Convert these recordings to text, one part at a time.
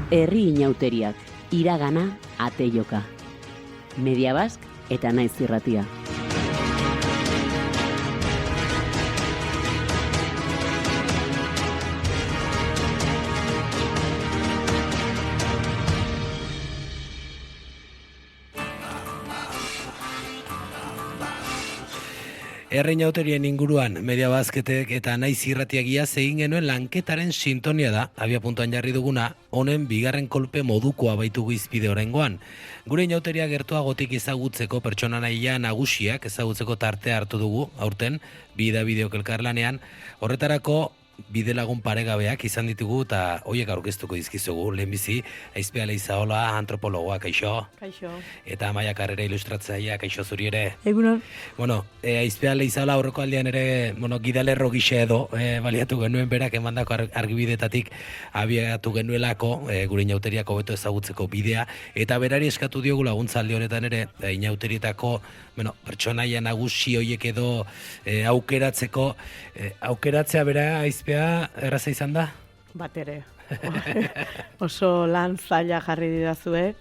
Herri inauteriak, iragana, ate joka. Media Bask eta Naiz Irratia. Herri-inauterien inguruan, Media Basketek eta Naiz Irratiagia egin genuen lanketaren sintonia da, abiapuntuan jarri duguna, honen bigarren kolpe modukoa baitugu izpide oraingoan. Gure inauteria gertuagotik ezagutzeko pertsona nahia nagusiak ezagutzeko tartea hartu dugu, aurten, bideok elkarlanean, horretarako bidelagun paregabeak izan ditugu eta hoiek aurkeztuko dizkizugu. Lehenbizi, Aizpea Leizaola, antropologoa, kaixo. Kaixo. Eta Amaia Karrera ilustratzailea, kaixo zuri ere. Egunon. Aizpea Leizaola aurreko aldean ere, gidalerro gisa edo, baliatu genuen berak emandako argibidetatik abiatu genuelako, gure inauteriak hobeto ezagutzeko bidea, eta berari eskatu diogu laguntza alde honetan ere, inauterietako, pertsonaia nagusi hoiek edo aukeratzeko, aukeratzea bera, Aizpea, erraza izan da? Bat ere. Oso lan zaila jarri didazue,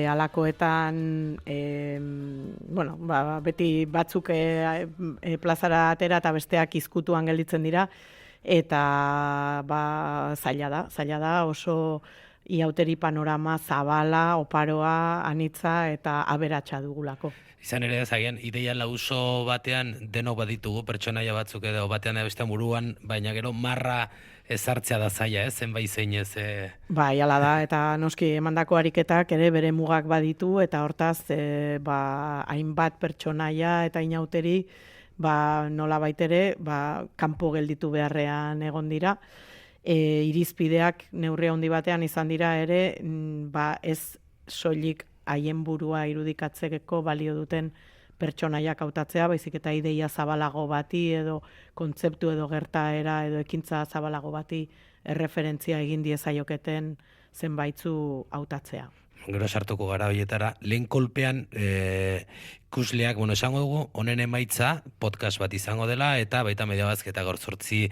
alakoetan, beti batzuk plazara atera eta besteak izkutuan gelditzen dira, eta zaila da, oso iauteri panorama zabala, oparoa, anitza eta aberatsa dugulako. Izan ere, zagian, ideia lauso batean denok baditugu, pertsonaia batzuk edo batean beste buruan, baina gero marra ezartzea da zaila, zenbait zein ez. Bai, hala da, eta noski emandako ariketak ere bere mugak baditu, eta hortaz, hainbat pertsonaia eta inauteri, nola baitere, kanpo gelditu beharrean egon dira. Irizpideak neurri handi batean izan dira ere, ez soilik haien burua irudikatzeko balio duten pertsonaiak hautatzea, baizik eta ideia zabalago bati edo kontzeptu edo gertaera edo ekintza zabalago bati erreferentzia egin diezaioketen zenbaitzu hautatzea. Gero sartuko gara horietara, lehen kolpean ikusleak, esango dugu, honen emaitza podcast bat izango dela, eta baita Media Bask eta gaur 8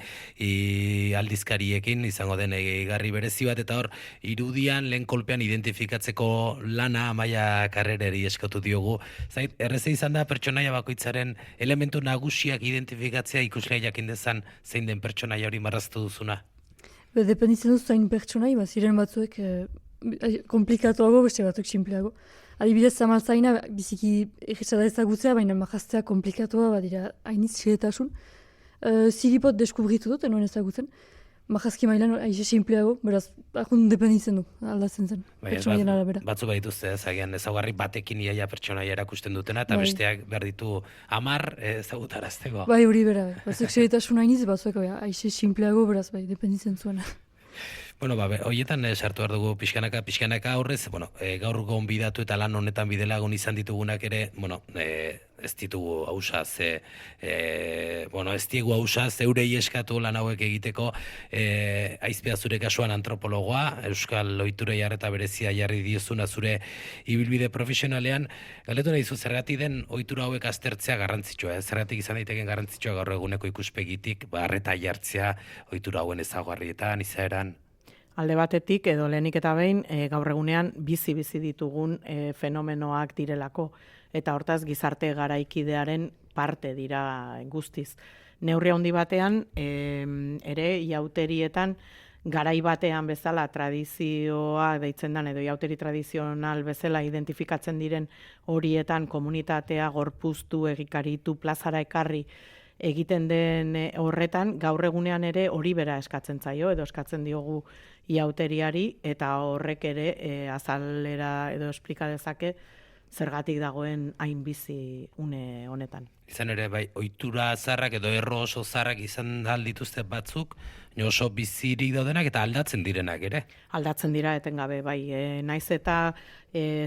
aldizkariekin izango den egarri berezi bat, eta hor, irudian lehen kolpean identifikatzeko lana Amaia Karrerari eskatu diogu. Zait, erreze izan da pertsonaia bakoitzaren elementu nagusiak identifikatzea ikusleak jakin dezan zein den pertsonaia hori marraztu duzuna? Dependitzen duz zain pertsonai, ziren batzuek komplikatuago, beste batzuk simpleago. Adibidez, zamaltzaina biziki egitza da ezagutzea, baina majaztea komplikatua badira hainitz xeretasun. Ziripot deskubritu dut, enoen ezagutzen. Majazki mailan aize simpleago, beraz, akun dependitzen du, aldatzen zen, pertsonaien arabera. Batzu badituzte, zagian ezaugarri batekin iaia pertsonaia erakusten dutena, eta besteak behar ditu 10 ezagutarazteko. Bai, hori bera, batzuk xeretasun hainitz, batzuek aize simpleago, beraz, dependitzen zuena. Horietan sartu behar dugu pixkanaka aurrez, gaur gonbidatu eta lan honetan bidelagun izan ditugunak ere, ez ditugu hausaz, ez diegu hausaz, eurei eskatu lan hauek egiteko, Aizpea zure kasuan antropologoa, Euskal Ohitura Jarreta berezia jarri diozuna zure ibilbide profesionalean, galdetu nahi zu zergatik den ohitura hauek aztertzea garrantzitsua, zergatik izan daiteken garrantzitsua gaur eguneko ikuspegitik, arreta jartzea ohitura hauen ezaugarrietan, izaeran. Alde batetik, edo lehenik eta behin, gaur egunean bizi ditugun fenomenoak direlako, eta hortaz gizarte garaikidearen parte dira guztiz. Neurri handi batean, ere iauterietan, garai batean bezala tradizioa deitzen den, edo iauteri tradizional bezala identifikatzen diren horietan komunitatea gorpuztu, egikaritu, plazara ekarri, egiten den horretan, gaur egunean ere hori bera eskatzen zaio, edo eskatzen diogu iauteriari, eta horrek ere azalera edo esplika dezake zergatik dagoen hain bizi une honetan. Izan ere, ohitura zarrak edo erro oso zarrak izan dituzte batzuk, oso bizirik daudenak eta aldatzen direnak ere. Aldatzen dira etengabe, naiz eta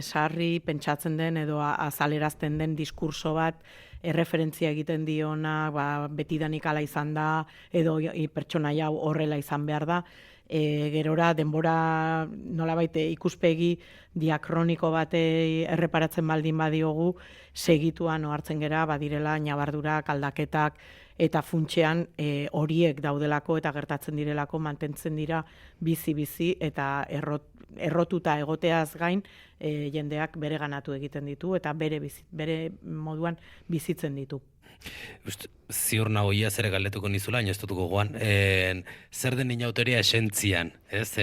sarri pentsatzen den edo azalerazten den diskurso bat erreferentzia egiten diona, betidanik ala izan da, edo pertsonaia horrela izan behar da, gerora denbora nolabait ikuspegi diakroniko batei erreparatzen baldin badiogu, segituan ohartzen gera badirela ñabardurak, aldaketak, eta funtsean horiek daudelako eta gertatzen direlako mantentzen dira bizi-bizi eta errotuta egoteaz gain, jendeak bere ganatu egiten ditu eta bere moduan bizitzen ditu. Ziur nago ia ere galdetuko nizula, ez dut gogoan, zer den inauteria esentzian, ez?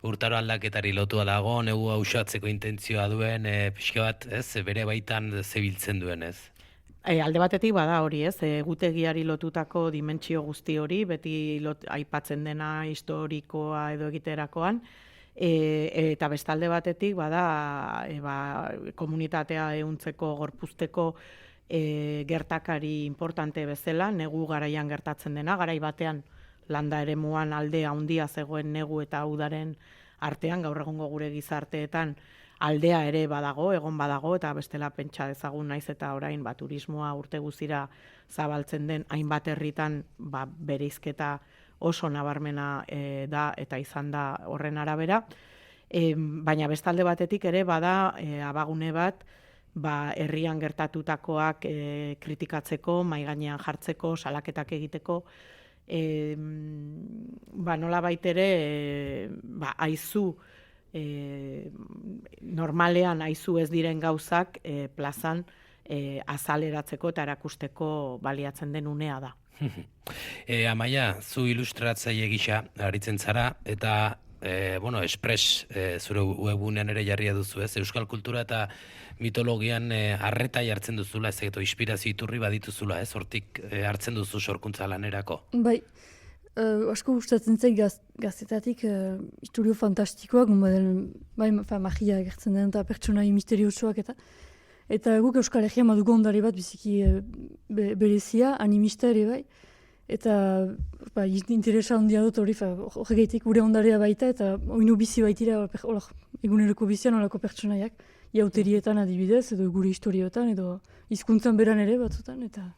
Urtaro aldaketari lotua dago, negu hausatzeko intentzioa duen, pixka bat, ez? Bere baitan zebiltzen duen, ez? Alde batetik bada hori, ez? Egutegiari lotutako dimentsio guzti hori, beti aipatzen dena historikoa edo egiterakoan, eta bestalde batetik bada komunitatea ehuntzeko, gorpuzteko gertakari importante bezala, negu garaian gertatzen dena, garai batean landa eremuan alde handia zegoen negu eta udaren artean, gaur egungo gure gizarteetan aldea ere badago, egon badago, eta bestela pentsa dezagun naiz eta orain turismoa urte guztira zabaltzen den hainbat herritan bereizketa oso nabarmena da eta izan da horren arabera. Baina bestalde batetik ere bada abagune bat, herrian gertatutakoak kritikatzeko, mahai gainean jartzeko, salaketak egiteko, nolabait ere aizu, normalean aizu ez diren gauzak plazan azaleratzeko eta erakusteko baliatzen den unea da. Amaia, zu ilustratzaile gisa aritzen zara, eta Express zure webunean ere jarria duzu, ez? Euskal kultura eta mitologian arreta jartzen duzula, ez edo inspirazio iturri badituzula, ez? Hortik hartzen duzu sorkuntza lanerako. Bai, asko gustatzen zait gaztetatik istorio fantastikoak, magia egertzen den eta pertsonai misteriosoak eta guk Euskal Herrian badugu ondare bat biziki berezia, animista ere bai. Eta interesa handia dut hori, horregaitik gure ondarea baita, eta oinu bizi baitira eguneroko bizian olako pertsonaiak, jauterietan adibidez, edo gure historioetan, edo hizkuntzan beran ere batzutan, eta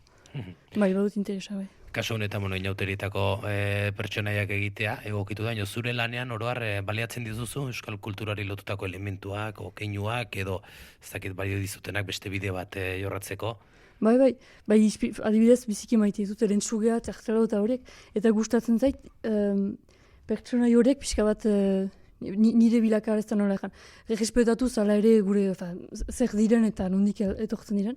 badut interesa bai. Kasu honetan, inauterietako pertsonaiak egitea, egokitu da, zure lanean oroar baliatzen dituzu euskal kulturari lotutako elementuak, keinuak, edo ez dakit balio dizutenak beste bide bat jorratzeko. Bai, adibidez biziki maite ditut erentzugea, txartela eta horiek, eta gustatzen zait, pertsonai horiek pixka bat nire bilakar ez da nola egan. Respetatu zala ere gure zer diren eta nondik etortzen diren,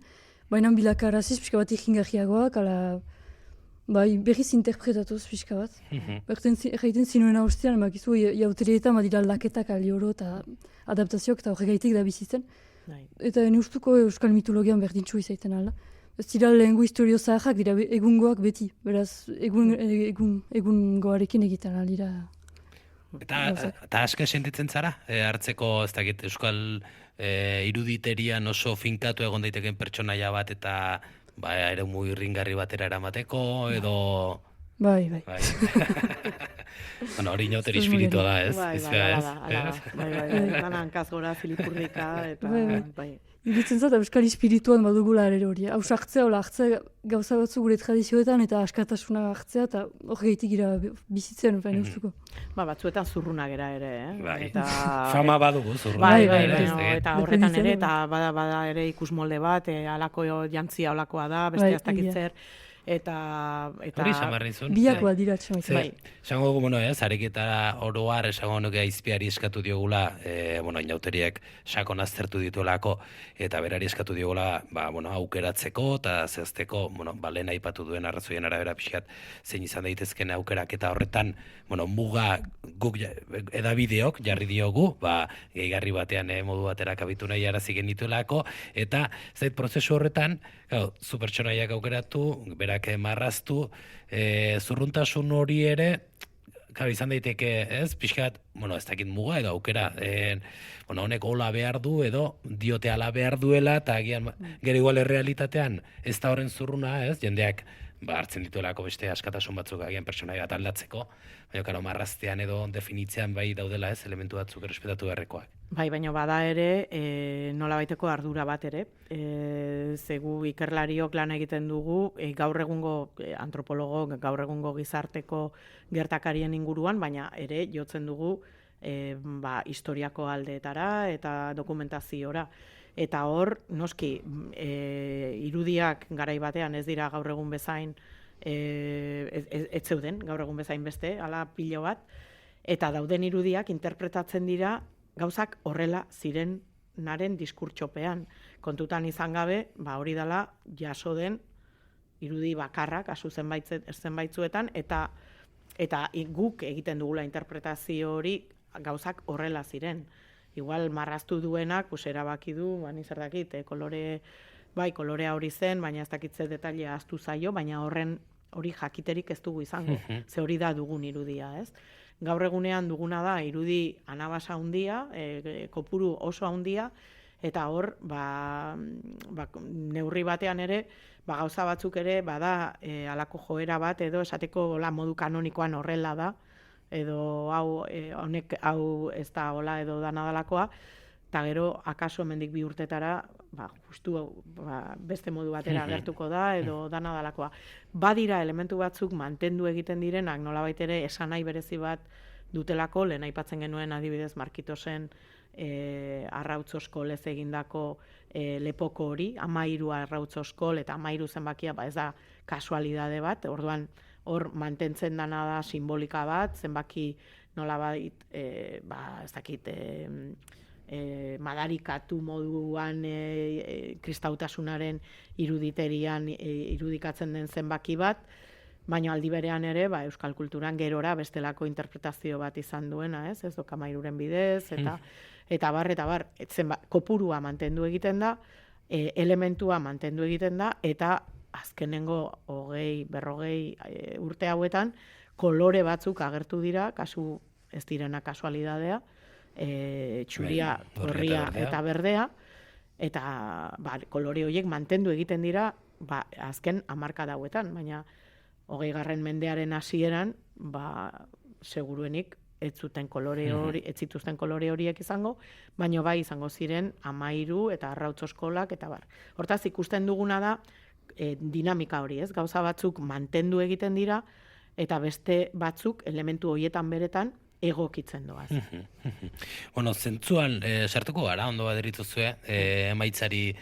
baina bilakar aziz pixka bat ikingarriagoak, berriz interpretatuz pixka bat. Erraiten zinuen haustean, makizu jauterietan badira laketak alioro eta adaptazioak eta horregaitik da bizitzen. Eta ustuko euskal mitologian berdintxu izaiten alda. Ez dira lehengo historio zaharrak dira egungoak beti, beraz egungoarekin egiten aldira. Eta aske sentitzen zara, hartzeko ez dakit euskal iruditerian oso finkatu egon daiteken pertsonaia bat eta ere irringarri batera eramateko edo... Bai. Hori inauteri espiritua da, ez? Bai, hankaz gora, filipurrika, eta... Bai. Iritzen zat, euskal espirituan badugula ere hori. Hartzea gauza batzu gure tradizioetan eta askatasuna hartzea, eta horregaitik gira bizitzen, ustuko. Batzuetan zurruna gera ere, Fama badugu zurruna. Eta horretan ere, eta bada ere ikusmolde bat, alako jantzia olakoa da, beste aztakitzer, eta hori samarrizun. Biakoa dira txamaiz. Esango dugu, ariketa oroar, esango nuke aizpiari eskatu diogula, inauteriak sakon aztertu dituelako, eta berari eskatu diogula, aukeratzeko, eta zehazteko, lehen aipatu duen arrazoien arabera pixkat, zein izan daitezken aukerak, eta horretan, muga guk edabideok jarri diogu, gehigarri batean modu batera kabitu nahi arazi genituelako, eta zait prozesu horretan, zu pertsonaiak aukeratu, berak marraztu, zurruntasun hori ere, izan daiteke, ez, pixkat, ez dakit muga edo aukera, honek hola behar du edo diote ala behar duela, eta agian gero igual errealitatean ez da horren zurruna, ez, jendeak hartzen dituelako beste askatasun batzuk agian pertsonai bat aldatzeko, baina marraztean edo definitzean bai daudela, ez, elementu batzuk errespetatu beharrekoak. Bai, baina bada ere, nola baiteko ardura bat ere, zegu ikerlariok lan egiten dugu, gaur egungo antropologo, gaur egungo gizarteko gertakarien inguruan, baina ere jotzen dugu historiako aldeetara eta dokumentaziora. Eta hor, noski, irudiak garai batean ez dira gaur egun bezain, ez zeuden gaur egun bezain beste, ala pilo bat, eta dauden irudiak interpretatzen dira gauzak horrela zirenaren diskurtsopean. Kontutan izan gabe, hori dela jaso den irudi bakarrak, kasu zenbaitzuetan, eta guk egiten dugula interpretazio hori gauzak horrela ziren. Igual marraztu duenak, erabaki du, zer dakit, kolorea hori zen, baina ez dakitze detailea ahaztu zaio, baina hori jakiterik ez dugu izango, ze hori da dugun irudia, ez? Gaur egunean duguna da irudi anabasa handia, kopuru oso handia, eta hor, neurri batean ere, gauza batzuk ere, bada halako joera bat, edo esateko modu kanonikoan horrela da, edo hau ez da hola edo danadalakoa, eta gero, akaso hemendik 2 urtetara, justu beste modu batera agertuko da, edo danadalakoa. Badira elementu batzuk mantendu egiten direnak, nolabait ere esanahi berezi bat dutelako, lehen aipatzen genuen adibidez Markitosen arrautz oskolez egindako lepoko hori, 13 arrautz oskol eta 13 zenbakia, ez da kasualidade bat, orduan hor mantentzen dana da simbolika bat, zenbaki nolabait, ez dakit, madarikatu moduan kristautasunaren iruditerian irudikatzen den zenbaki bat, baina aldi berean ere euskal kulturan gerora bestelako interpretazio bat izan duena, ez doka 13 bidez, eta bar, kopurua mantendu egiten da, elementua mantendu egiten da, eta azkenengo 20-40 urte hauetan kolore batzuk agertu dira, kasu ez direna kasualidadea, txuria, gorria eta berdea, eta kolore horiek mantendu egiten dira azken hamarkada hauetan, baina 20. mendearen hasieran, seguruenik ez zituzten kolore horiek izango, baina bai izango ziren 13 eta arrautz oskolak eta bar. Hortaz ikusten duguna da dinamika hori, ez? Gauza batzuk mantendu egiten dira eta beste batzuk elementu horietan beretan egokitzen doaz. Bueno, zentzuan sartuko gara, ondo baderituzue, emaitzari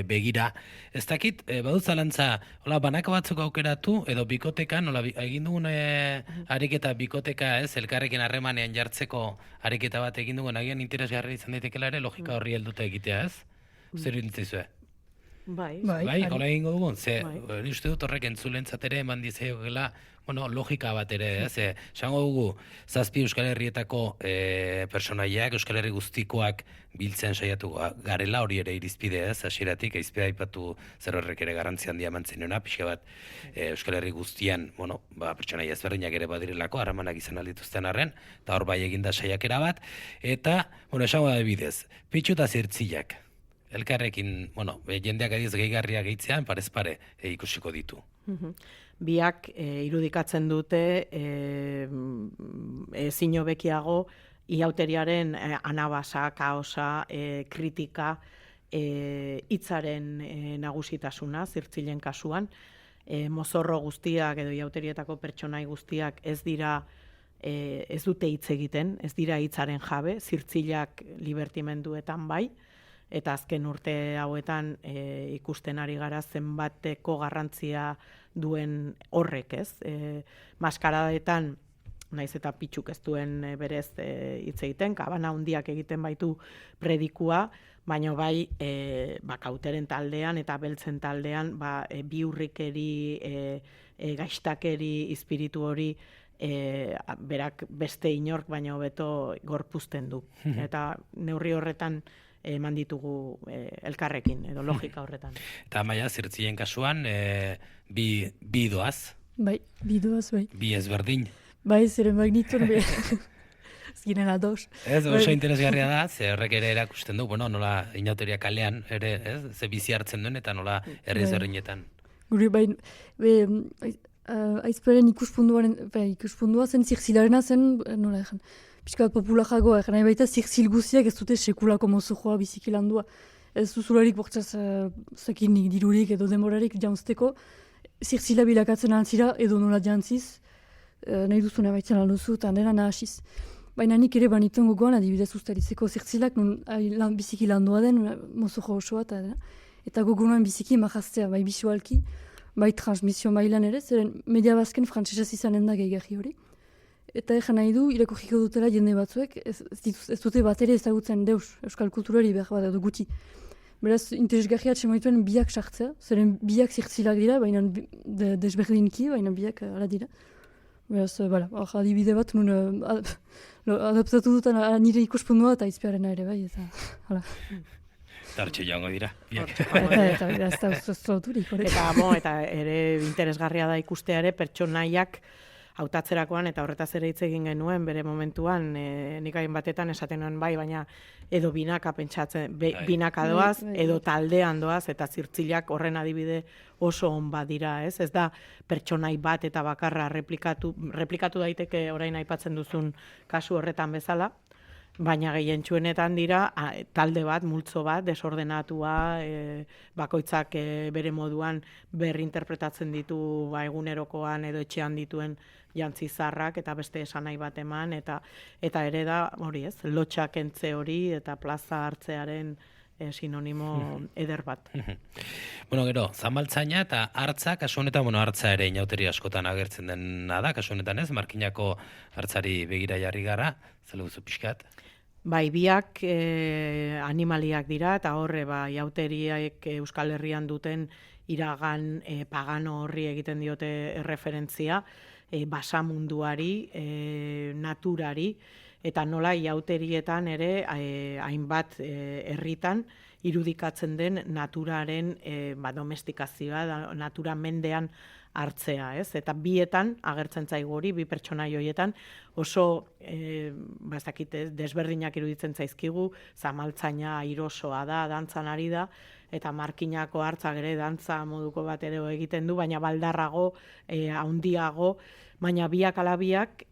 begira. Ez dakit, badut zalantza, banaka batzuk aukeratu, edo bikotekan, egin dugun ariketa bikoteka, ez, elkarrekin harremanean jartzeko ariketa bat egin dugun, agian interesgarri izan daitekela ere, logika horri helduta egitea, ez? Zer dintzizue? Bai, hola egingo dugun, ze, uste dut horrek entzulentzat ere eman dizeogela, logika bat ere, ze, esango dugu, 7 Euskal Herrietako personaiak, Euskal Herri guztikoak biltzen saiatu garela, hori ere irizpide, ez, hasieratik, aizpide aipatu zer horrek ere garrantzi handia emantzen duena, pixka bat Euskal Herri guztian, pertsonaia ezberdinak ere badirelako, harremanak izan aldituzten arren, eta hor bai eginda saiakera bat, eta, esango da bidez, pitxu eta zirtzilak, elkarrekin, jendeak adiz gehigarria gehitzean, parez pare ikusiko ditu. Biak irudikatzen dute ezin hobekiago ihauteriaren anabasa, kaosa, kritika, hitzaren nagusitasuna, zirtzilen kasuan. Mozorro guztiak edo ihauterietako pertsonai guztiak ez dute hitz egiten, ez dira hitzaren jabe, zirtzilak libertimenduetan bai, eta azken urte hauetan ikusten ari gara zenbateko garrantzia duen horrek, ez? Maskaradetan, naiz eta pitxuk ez duen berez hitz egiten, kabana handiak egiten baitu predikua, baina bai kauteren taldean eta beltzen taldean biurrikeri, gaixtakeri, espiritu hori berak beste inork baino hobeto gorpuzten du. Eta neurri horretan eman ditugu elkarrekin, edo logika horretan. Eta maia, zirtzien kasuan, bi doaz? Bai, bi doaz, bai. Bi ezberdin? Bai, zeren magnitun, zinen ados. Ez, oso interesgarria da, ze horrek ere erakusten du, nola inauteria kalean, ere, ze bizi hartzen duen, eta nola herri ezberdinetan. Guri, bai, aizperen ikuspundua zen zirzilarena zen, nola egan, piskat populajagoa, nahi baita zirtzil guziak ez dute sekulako mozojoa biziki landua. Ez duzularik bortzaz zakinik dirurik edo demorarik jaunzteko, zirtzila bilakatzen altzira edo nola jantziz, nahi duzuna baitzen alduzu eta dena nahasiz. Baina nik ere banituen gogoan adibidez ustaritzeko zirtzilak biziki landua den mozojo osoa eta gogoan biziki majaztea, bai bisualki, bai transmisio mailan ere, zeren media bazken frantzesez izanen da gehiagri hori. eta ejan nahi du, irakurriko dutela jende batzuek, ez dute bat ere ezagutzen deus, euskal kulturari behar bat edo guti. Beraz, interesgarria atxemaituen biak sartzea, zeren biak zirtzilak dira, baina desberdinki, baina biak ala dira. Beraz, hor adibide bat, nun adaptatu dutan nire ikuspundua eta izpiarena ere, bai, eta hala. Tartxe joango dira. Eta ere interesgarria da ikustea ere pertsonaiak hautatzerakoan eta horretaz ere hitz egin genuen bere momentuan, nik hain batetan esaten nuen bai, baina edo binaka pentsatzen, binaka doaz, edo taldean doaz, eta zirtzilak horren adibide oso on bat dira, ez? Ez da pertsonai bat eta bakarra replikatu daiteke orain aipatzen duzun kasu horretan bezala, baina gehientsuenetan dira talde bat, multzo bat, desordenatua, bakoitzak bere moduan berrinterpretatzen ditu egunerokoan edo etxean dituen jantzi zarrak eta beste esanahi bat eman, eta ere da, hori ez, lotxak entze hori eta plaza hartzearen sinonimo eder bat. Bueno, gero, zamaltzaina eta hartza, kasu honetan, hartza ere inauteri askotan agertzen dena da, kasu honetan ez, markinako hartzari begira jarri gara, zela guzu pixkat? Bai, biak animaliak dira, eta horre, iauteriak Euskal Herrian duten iragan pagano horri egiten diote erreferentzia, basamunduari, naturari, eta nola iauterietan ere hainbat herritan irudikatzen den naturaren domestikazioa, natura mendean hartzea, ez? Eta bietan agertzen zaigu hori, bi pertsonai horietan oso desberdinak iruditzen zaizkigu, zamaltzaina airosoa da, dantzan ari da, eta markinako hartzak ere dantza moduko bat ere egiten du, baina baldarrago, handiago, baina biak alabiak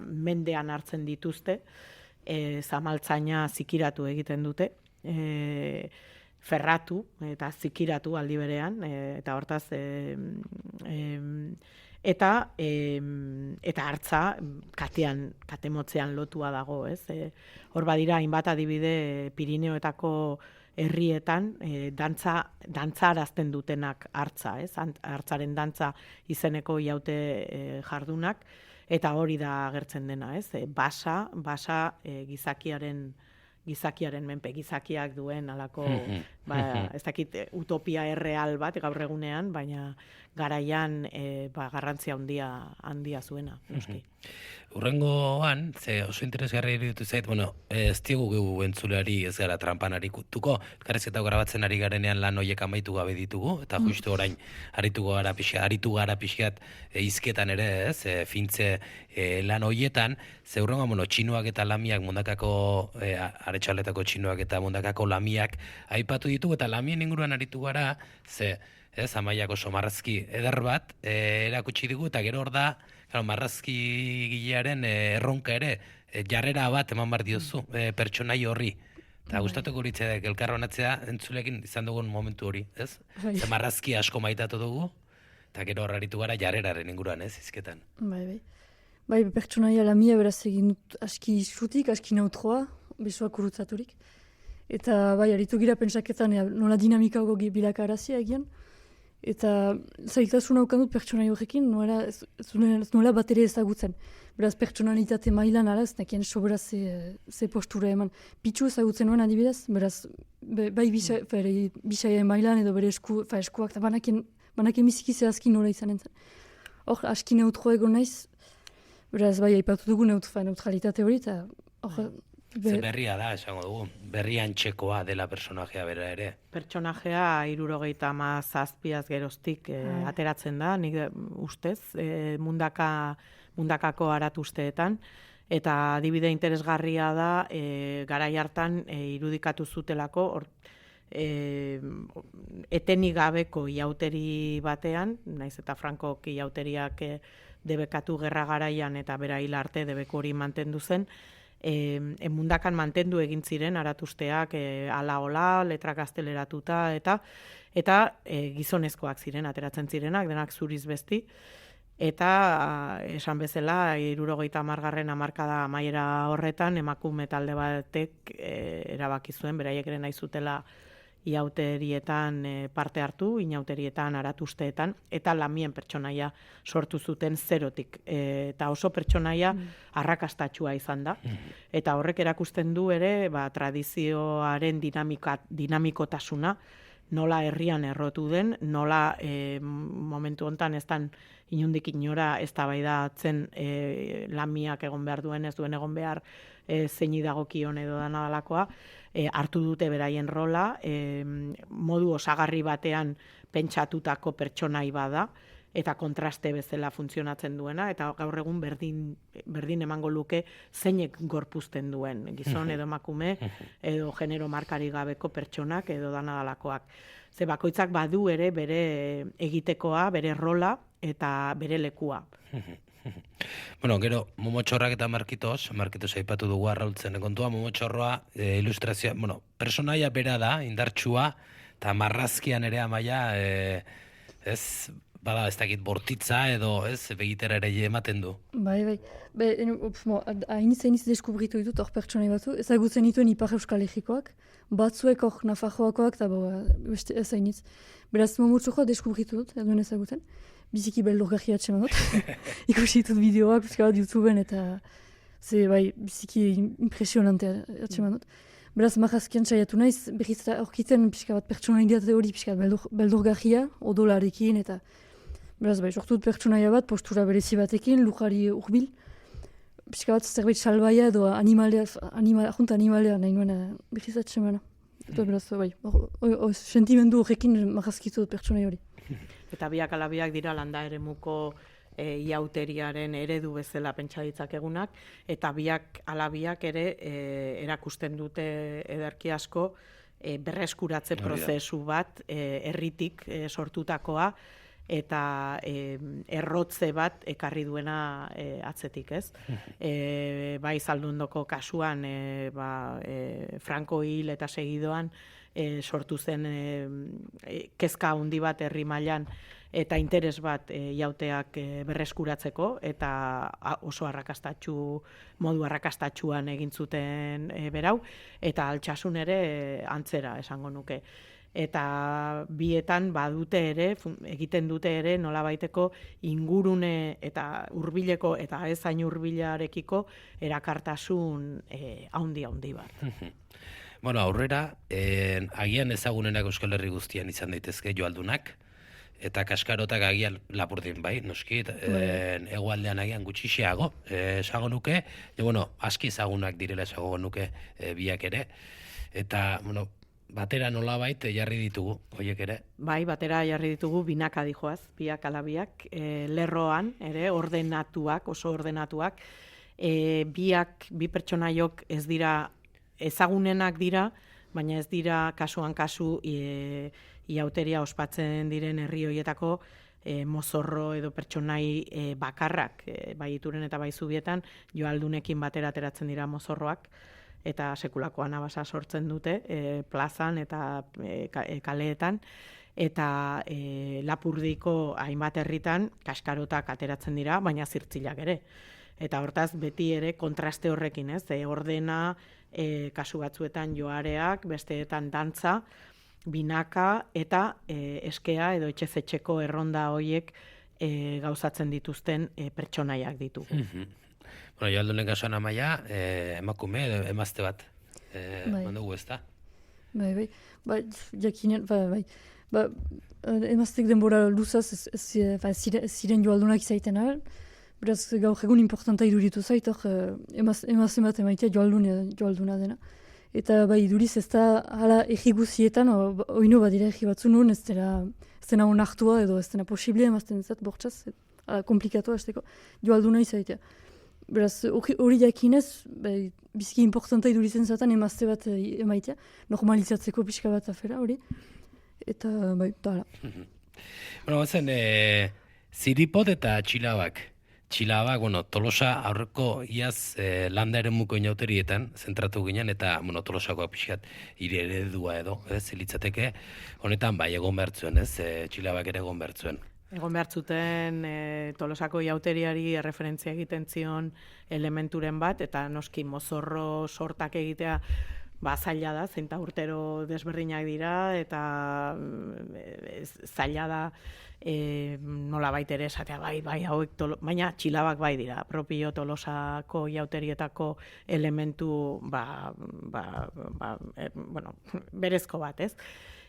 mendean hartzen dituzte, zamaltzaina zikiratu egiten dute, ferratu eta zikiratu aldi berean, eta hortaz, eta hartza kate motzean lotua dago, ez? Hor badira hainbat adibide Pirineoetako herrietan dantza arazten dutenak hartza, ez? Hartzaren dantza izeneko iaute jardunak, eta hori da agertzen dena, ez? Basa gizakiaren menpe, gizakiak duen alako, ez dakit utopia erreal bat gaur egunean, baina garaian garrantzia handia zuena, noski. Urrengoan, oso interesgarri iruditu zait, ez diegu gehu entzuleari ez gara trampan arituko, elkarrizketa grabatzen ari garenean lan horiek amaitu gabe ditugu, eta justu orain aritu gara pixkat hizketan ere, ez, fintze lan horietan, ze urrengoan, txinoak eta lamiak mundakako, aretxaletako txinoak eta mundakako lamiak aipatu ditugu, eta lamien inguruan aritu gara, ze, ez, Amaiak oso marrazki eder bat erakutsi digu, eta gero hor da, marrazki gilearen erronka ere, jarrera bat eman bar diozu, pertsonai horri. Eta gustatuko litzaidak elkarronatzea entzulekin izan dugun momentu hori, ez? Ze marrazki asko maitatu dugu, eta gero horraritu gara jarreraren inguruan, ez, hizketan. Bai, pertsonaia lamia beraz egin dut aski xutik, aski neutroa, besoak urutzaturik. Eta bai, aritu gira pentsaketan nola dinamikago bilakarazia egian. Eta zailtasun haukan dut pertsonai horrekin, nola bat ere ezagutzen. Beraz, pertsonalitate mailan ala, ez nekien sobera ze postura eman. Pitzu ezagutzen nuen adibidez, beraz, bai bisaia mailan edo bere eskuak, eta banakien biziki zehazki nola izanen zen. Hor, aski neutro egon naiz, beraz, bai, aipatu dugu neutralitate hori, eta hor... Ze berria da, esango dugu, berrian txekoa dela personajea bera ere. Pertsonajea 77 geroztik ateratzen da, nik ustez, mundakako aratuzteetan, eta adibide interesgarria da, garai hartan irudikatu zutelako, etenik gabeko iauteri batean, naiz eta Frankok iauteriak debekatu gerra garaian eta bera hil arte debeko hori mantendu zen, mundakan mantendu egin ziren aratusteak ala-ola, letra gazteleratuta, eta gizonezkoak ziren, ateratzen zirenak, denak zuriz besti, eta esan bezala, 70. hamarkada amaiera horretan, emakume talde batek erabaki zuen, beraiek ere nahi zutela iauterietan parte hartu, inauterietan, aratusteetan, eta lamien pertsonaia sortu zuten zerotik. Eta oso pertsonaia arrakastatxua izan da. Eta horrek erakusten du ere, tradizioaren dinamikotasuna, nola herrian errotu den, nola momentu hontan ez dan inundik inora eztabaidatzen lamiak egon behar duen, ez duen egon behar zeini dagokion edo dana dalakoa, hartu dute beraien rola, modu osagarri batean pentsatutako pertsonai bada, eta kontraste bezala funtzionatzen duena, eta gaur egun berdin emango luke zeinek gorpuzten duen, gizon edo emakume, edo genero markari gabeko pertsonak edo dana dalakoak. Ze bakoitzak badu ere bere egitekoa, bere rola eta bere lekua. Bueno, gero, Momotxorrak eta Markitos aipatu dugu arraultzen kontua, Momotxorroa ilustrazioa, personaia bera da, indartsua, eta marrazkian ere amaia, ez dakit bortitza edo, begitera ere ematen du. Bai. Hainiz deskubritu ditut hor pertsonai batzu, ezagutzen dituen Ipar Euskal Herrikoak, batzuek hor Nafarroakoak, eta beste ez hainiz. Beraz, Momotxorroa deskubritu dut, eduen ezagutzen. Biziki beldurgarri atseman dut. Ikusi ditut bideoak, pixka bat YouTubeen, eta biziki impresionante atseman dut. Beraz, marrazkian saiatu naiz, berriz eta aurkitzen pixka bat pertsonaitate hori pixka beldurgarria, odolarekin, eta beraz, sortu dut pertsonaia bat, postura berezi batekin, lujari urbil, pixka bat zerbait salbaia edo animalea nahi nuena berriz atsemana. Eta beraz, sentimendu horrekin marrazkitu dut pertsonai hori. Eta biak alabiak dira landa eremuko iauteriaren eredu bezala pentsa ditzakegunak, eta biak alabiak ere erakusten dute ederki asko berreskuratze prozesu bat herritik sortutakoa, eta errotze bat ekarri duena atzetik, ez? Bai Zaldundoko kasuan, Franco hil eta segidoan, sortu zen kezka handi bat herri mailan eta interes bat iauteak berreskuratzeko, eta oso modu arrakastatsuan egin zuten berau, eta Altsasun ere antzera esango nuke. Eta bietan badute ere, egiten dute ere nolabaiteko ingurune eta hurbileko eta ez hain hurbilarekiko erakartasun handi bat. Bueno, aurrera, agian ezagunenak Euskal Herri guztian izan daitezke joaldunak, eta kaskarotak agian lapurdin bai, noski, hegoaldean agian gutxixeago, esango nuke, aski ezagunak direla esango nuke biak ere, eta, batera nolabait jarri ditugu, horiek ere? Bai, batera jarri ditugu binaka dijoaz, biak alabiak, lerroan, ere, oso ordenatuak, bi pertsonaiok ez dira ezagunenak dira, baina ez dira kasuan kasu iauteria ospatzen diren herri horietako mozorro edo pertsonai bakarrak, bai Ituren eta bai Zubietan, joaldunekin batera ateratzen dira mozorroak, eta sekulako anabasa sortzen dute plazan eta kaleetan, eta Lapurdiko hainbat herritan kaskarotak ateratzen dira, baina zirtzilak ere. Eta hortaz beti ere kontraste horrekin, ez? Ordena, kasu batzuetan joareak, besteetan dantza, binaka eta eskea edo etxezetxeko erronda horiek gauzatzen dituzten pertsonaiak ditugu. Bueno, joaldunen kasuan amaia, emakume, emazte bat, mandugu ez da? Bai, jakinen, emaztek denbora luzaz ziren joaldunak izaiten ahal, beraz gaur egun importanta iduritu zait, emazte bat emaitea joalduna dena. Eta bai iduriz ez da hala egi guzietan, oino badira egi batzu nuen, ez dena onartua edo ez dena posible emazten zat bortxaz, komplikatua azteko, joalduna izaitea. Beraz, hori jakinez, biziki importanta idurizen zaten emazte bat emaitea, normalizatzeko pixka bat afera hori, eta hala. Bueno, bazen, ziripot eta txilabak. Txilabak, Tolosa aurreko iaz landa eremuko inauterietan zentratu ginen, eta Tolosakoak pixkat hiri eredua edo, zilitzateke, honetan egon behartzuen, Txilabak ere egon behartzuen. Egon behar zuten Tolosako iauteriari erreferentzia egiten zion elementuren bat, eta noski mozorro sortak egitea zaila da, zeinta urtero desberdinak dira, eta zaila da nola ere esatea, bai, hauek baina txilabak bai dira, propio Tolosako jauterietako elementu, bueno, berezko bat, ez?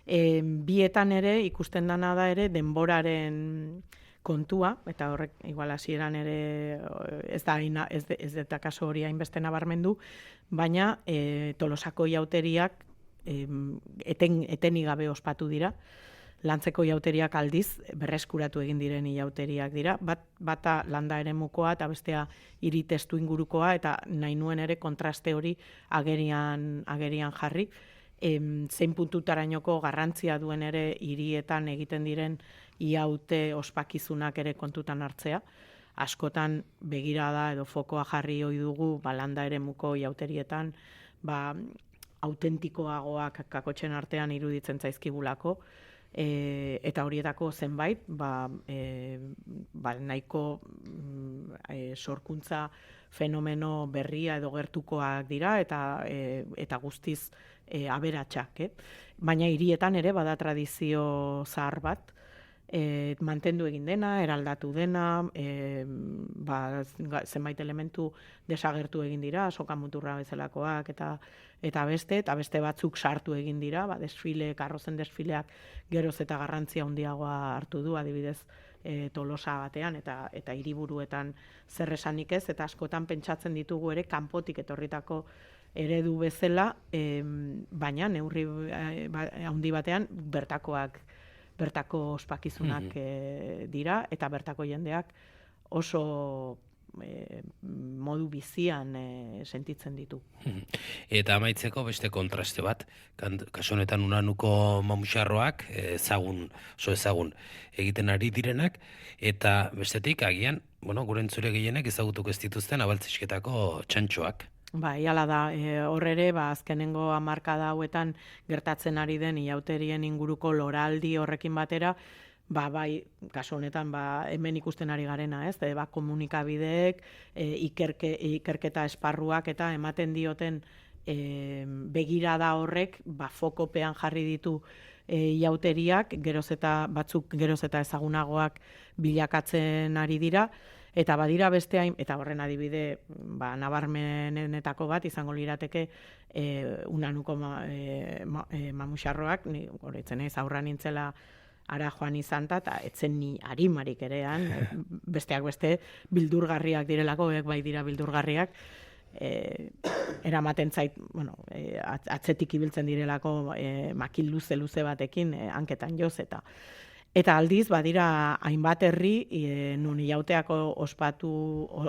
Bietan ere, ikusten dana da ere, denboraren kontua, eta horrek igual hasieran ere ez da kaso hori hainbeste nabarmendu, baina Tolosako jauteriak etenik gabe ospatu dira, Lantzeko jauteriak aldiz berreskuratu egin diren jauteriak dira, bata landa eremukoa eta bestea hiri testu ingurukoa, eta nahi nuen ere kontraste hori agerian jarri, zein puntutarainoko garrantzia duen ere hirietan egiten diren iaute ospakizunak ere kontutan hartzea. Askotan begirada edo fokoa jarri ohi dugu landa eremuko jauterietan autentikoagoak kakotxen artean iruditzen zaizkigulako, eta horietako zenbait nahiko sorkuntza fenomeno berria edo gertukoak dira eta guztiz aberatsak, baina hirietan ere bada tradizio zahar bat, mantendu egin dena, eraldatu dena, zenbait elementu desagertu egin dira, soka muturra bezalakoak eta beste batzuk sartu egin dira, karrozen desfileak geroz eta garrantzia handiagoa hartu du, adibidez Tolosa batean eta hiriburuetan zer esanik ez, eta askotan pentsatzen ditugu ere kanpotik etorritako eredu bezala, baina neurri handi batean bertako ospakizunak dira, eta bertako jendeak oso modu bizian sentitzen ditu. Eta amaitzeko beste kontraste bat, kasu honetan Unanuko mamuxarroak oso ezagun egiten ari direnak, eta bestetik agian, gure entzule gehienek ezagutuko ez dituzten abaltzisketako txantxoak. Bai, hala da, hor ere, azkenengo hamarkada hauetan gertatzen ari den iauterien inguruko loraldi horrekin batera, bai, kasu honetan, hemen ikusten ari garena, ez? Komunikabideek, ikerketa esparruak eta ematen dioten begirada horrek, fokopean jarri ditu iauteriak, batzuk geroz eta ezagunagoak bilakatzen ari dira, eta badira beste eta horren adibide nabarmenenetako bat izango lirateke Unanuko mamuxarroak, horretzen ez, aurra nintzela ara joan izan eta etzen ni arimarik erean, besteak beste bildurgarriak direlako, bai dira bildurgarriak, eramaten zait, atzetik ibiltzen direlako makil luze batekin, hanketan joz eta aldiz, badira hainbat herri, nun iauteako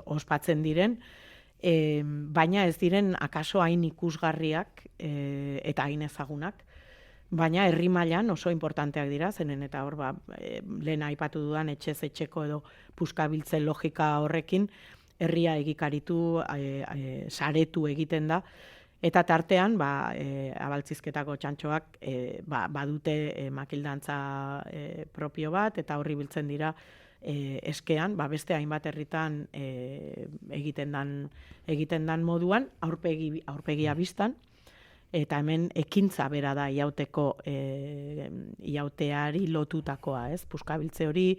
ospatzen diren, baina ez diren akaso hain ikusgarriak eta hain ezagunak, baina herri mailan oso importanteak dira, zenen eta hor, lehen aipatu dudan etxez etxeko edo puskabiltzen logika horrekin, herria egikaritu, saretu egiten da, eta tartean, abaltzizketako txantxoak badute makildantza propio bat, eta horri biltzen dira eskean, beste hainbat herritan egiten dan moduan, aurpegia biztan, eta hemen ekintza bera da iauteari lotutakoa, ez? Puskabiltze hori,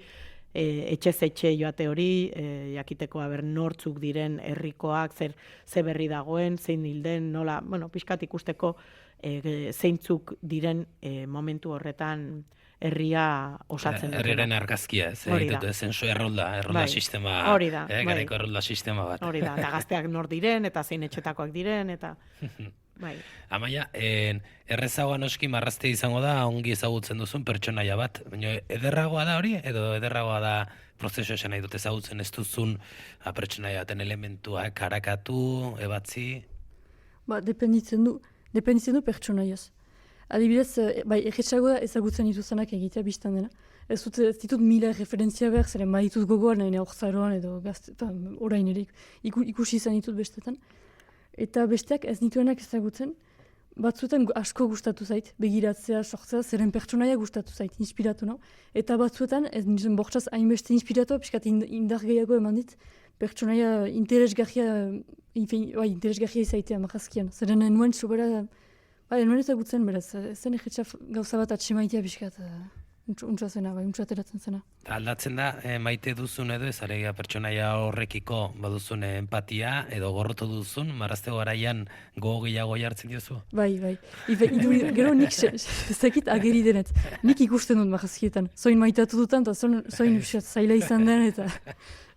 etxez etxe joate hori, jakiteko nortzuk diren herrikoak, ze berri dagoen, zein hilden, nola, pixkat ikusteko zeintzuk diren momentu horretan herria osatzen dutela. Herriaren argazkia, zenso errolda sistema, garaiko errolda sistema bat. Hori da, eta gazteak nor diren, eta zein etxetakoak diren, eta... Amaia, errezagoa noski marrazte izango da ongi ezagutzen duzun pertsonaia bat, baina ederragoa da hori, edo ederragoa da prozesu esan nahi dut ezagutzen ez duzun pertsonaia baten elementuak karakatu, ebatzi? Dependitzen du pertsonaiaz. Adibidez, erretxagoa ezagutzen dituzenak egitea biztan dena. Ez ditut mila referentzia behar, zeren ditut gogoan, nahi horzaroan edo orain ere ikusi izan ditut bestetan. Eta besteak ez nituenak ezagutzen, batzuetan asko gustatu zait, begiratzea, sortzea, zeren pertsonaia gustatu zait, inspiratu nau. Eta batzuetan, ez nintzen bortzaz hainbeste inspiratu, piskat indar gehiago eman dit, pertsonaia interesgarria izaitea marrazkian. Zeren nuen sobera Bai, nuen ezagutzen beraz, zen egetxa gauza bat atxemaitea pixkat, untsa zena, bai, untsa ateratzen zena. Aldatzen da, maite duzun edo ez, alegia pertsonaia horrekiko baduzun empatia, edo gorrotu duzun, marraztego garaian gogo gehiago jartzen diozu? Bai. Gero nik zekit ageri denet. Nik ikusten dut marrazkietan. Zoin maitatu dutan, eta zoin zaila izan den, eta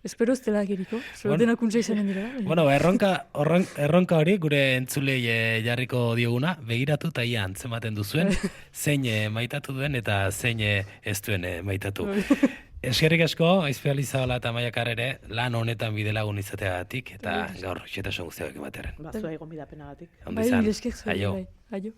espero ez dela ageriko. Denak untsa izanen dira. Bueno, erronka hori gure entzulei jarriko dioguna, begiratu eta ia antzematen duzuen, zein maitatu duen eta zein ez duen maitatu. Eskerrik asko, Aizpe Alizabala eta Amaia Karrere, lan honetan bidelagun izateagatik, eta gaur, xetasun guztiak ematearen. Zuei gonbidapenagatik. Ondo izan, aio. Aio.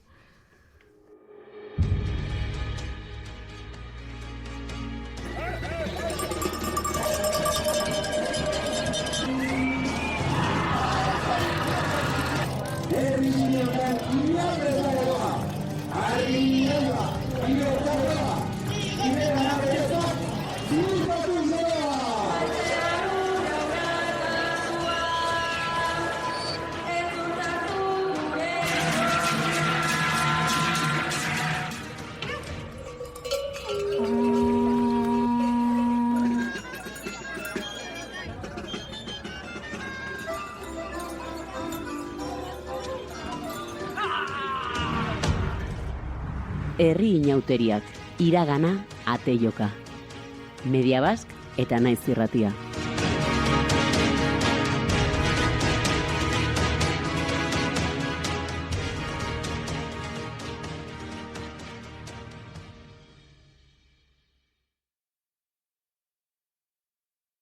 Herri inauteriak, iragana, ate joka. Media Bask eta Naiz Irratia.